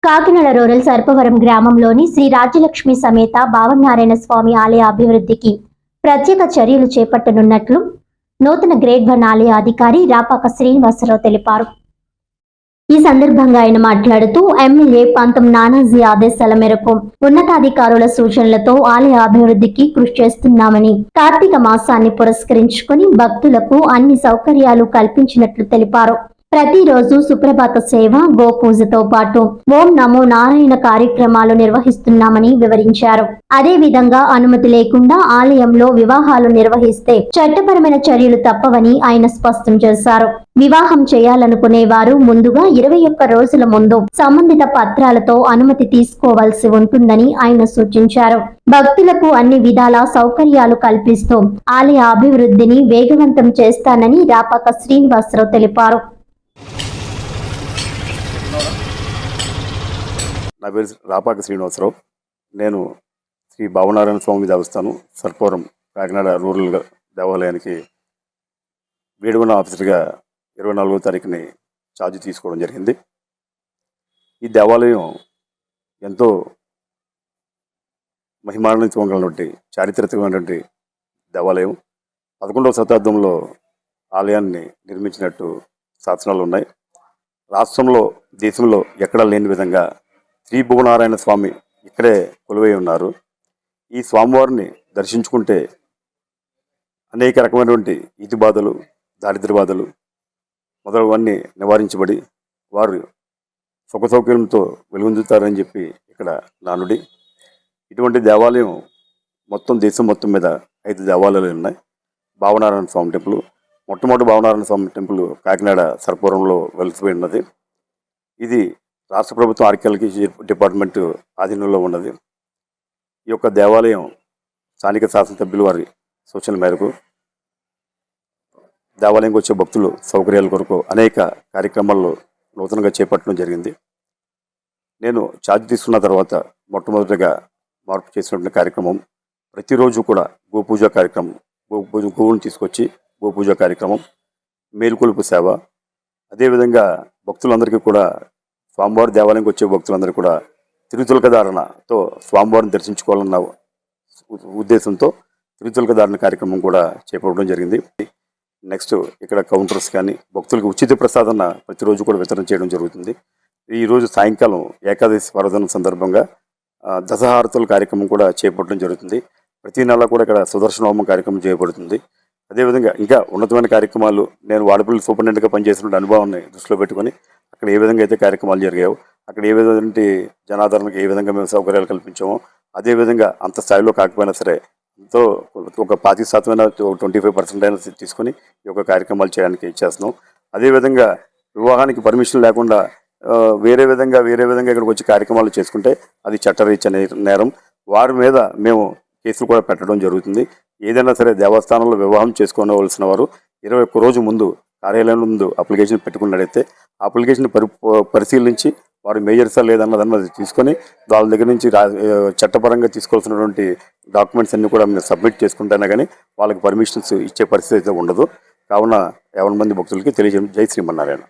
Kakinada rural Sarpavaram గ్రామంలోని శ్రీ రాజ్యలక్ష్మి సమేత భావనారాయణ స్వామి ఆలయ అభివృద్ధికి ప్రత్యేక చర్యలు చేపట్టనున్నట్లు నూతన గ్రేడ్ 1 ఆలయ అధికారి రాపాక శ్రీనివాసరావు తెలిపారు. ఈ సందర్భంగా ఆయన మాట్లాడుతూ ఎమ్మెల్యే పంతం నానాజీ ఆదేశాల మేరకు ఉన్నతాధికారుల సూచనలతో ఆలయ అభివృద్ధికి కృషి చేస్తున్నామని, కార్తీక మాసాన్ని పురస్కరించుకుని భక్తులకు అన్ని సౌకర్యాలు కల్పించినట్లు తెలిపారు. ప్రతిరోజు సుప్రభాత సేవ, గోపూజతో పాటు ఓం నమో నారాయణ కార్యక్రమాలు నిర్వహిస్తున్నామని వివరించారు. అదే విధంగా అనుమతి లేకుండా ఆలయంలో వివాహాలు నిర్వహిస్తే చట్టపరమైన చర్యలు తప్పవని ఆయన స్పష్టం చేశారు. వివాహం చేయాలనుకునే వారు ముందుగా 21 రోజుల ముందు సంబంధిత పత్రాలతో అనుమతి తీసుకోవాల్సి ఉంటుందని ఆయన సూచించారు. భక్తులకు అన్ని విధాల సౌకర్యాలు కల్పిస్తూ ఆలయ అభివృద్ధిని వేగవంతం చేస్తానని రాపాక శ్రీనివాసరావు తెలిపారు. నా పేరు రాపాక శ్రీనివాసరావు. నేను శ్రీ భావనారాయణ స్వామి దేవస్థానం సర్పవరం కాకినాడ రూరల్ దేవాలయానికి వేడుకొండ ఆఫీసర్గా 24వ తారీఖుని ఛార్జ్ తీసుకోవడం జరిగింది. ఈ దేవాలయం ఎంతో మహిమాన్వితమైనటువంటి చారిత్రకమైనటువంటి దేవాలయం. 11వ శతాబ్దంలో ఆలయాన్ని నిర్మించినట్టు శాసనాలు ఉన్నాయి. రాష్ట్రంలో, దేశంలో ఎక్కడా లేని విధంగా శ్రీ భువనారాయణ స్వామి ఇక్కడే కొలువై ఉన్నారు. ఈ స్వామివారిని దర్శించుకుంటే అనేక రకమైనటువంటి ఈతి బాధలు, దారిద్ర్య బాధలు మొదలవన్నీ నివారించబడి వారు సుఖ సౌకర్యంతో వెలుగొందుతారని చెప్పి ఇక్కడ నానుడి. ఇటువంటి దేవాలయం మొత్తం దేశం మొత్తం మీద 5 దేవాలయాలు ఉన్నాయి. భావనారాయణ స్వామి టెంపుల్, మొట్టమొదటి భావనారాయణ స్వామి టెంపుల్ కాకినాడ సర్పవరంలో వెలిసిపోయి ఉన్నది. ఇది రాష్ట్ర ప్రభుత్వం ఆర్కియాలజీ డిపార్ట్మెంట్ ఆధీనంలో ఉన్నది. ఈ యొక్క దేవాలయం స్థానిక శాసనసభ్యుల వారి సూచనల మేరకు దేవాలయంకి వచ్చే భక్తులు సౌకర్యాల కొరకు అనేక కార్యక్రమాల్లో నూతనంగా చేపట్టడం జరిగింది. నేను ఛార్జ్ తీసుకున్న తర్వాత మొట్టమొదటిగా మార్పు చేసినటువంటి కార్యక్రమం ప్రతిరోజు కూడా గోపూజ కార్యక్రమం, గోవుని తీసుకొచ్చి గోపూజ కార్యక్రమం, మేలుకొలుపు సేవ, అదేవిధంగా భక్తులందరికీ కూడా స్వామివారి దేవాలయంకి వచ్చే భక్తులందరూ కూడా తిరుతులకధారణతో స్వామివారిని దర్శించుకోవాలన్న ఉద్దేశంతో తిరుతులకధారణ కార్యక్రమం కూడా చేపట్టడం జరిగింది. నెక్స్ట్ ఇక్కడ కౌంటర్స్ కానీ భక్తులకు ఉచిత ప్రసాదన ప్రతిరోజు కూడా వితరణ చేయడం జరుగుతుంది. ఈరోజు సాయంకాలం ఏకాదశి పర్వదినం సందర్భంగా దశహారతుల కార్యక్రమం కూడా చేపట్టడం జరుగుతుంది. ప్రతి నెల కూడా ఇక్కడ సుదర్శన హోమం కార్యక్రమం చేయబడుతుంది. అదేవిధంగా ఇంకా ఉన్నతమైన కార్యక్రమాలు నేను వాడపల్లి సూపరింటెండెంట్గా పనిచేసిన అనుభవాన్ని దృష్టిలో పెట్టుకొని అక్కడ ఏ విధంగా అయితే కార్యక్రమాలు జరిగాయో, అక్కడ ఏ విధంగా జనాదరణకు ఏ విధంగా మేము సౌకర్యాలు కల్పించామో అదేవిధంగా అంత స్థాయిలో కాకపోయినా సరే ఎంతో ఒక 25% 25% అయినా తీసుకొని ఈ యొక్క కార్యక్రమాలు చేయడానికి ఇచ్చేస్తున్నాం. అదేవిధంగా వివాహానికి పర్మిషన్ లేకుండా వేరే విధంగా ఇక్కడికి వచ్చి కార్యక్రమాలు చేసుకుంటే అది చట్టరీత్యా నేరం. వారి మీద మేము కేసులు కూడా పెట్టడం జరుగుతుంది. ఏదైనా సరే దేవస్థానంలో వివాహం చేసుకోవలసిన వారు 21 రోజు ముందు కార్యాలయం ముందు అప్లికేషన్ పెట్టుకున్నట్టయితే అప్లికేషన్ పరిశీలించి వారు మేజర్సా లేదన్నది తీసుకొని వాళ్ళ దగ్గర నుంచి చట్టపరంగా తీసుకోవాల్సినటువంటి డాక్యుమెంట్స్ అన్ని కూడా మేము సబ్మిట్ చేసుకుంటేనే కానీ వాళ్ళకి పర్మిషన్స్ ఇచ్చే పరిస్థితి అయితే ఉండదు. కావున 50 మంది భక్తులకి తెలియజేయడం. జై శ్రీమన్నారాయణ.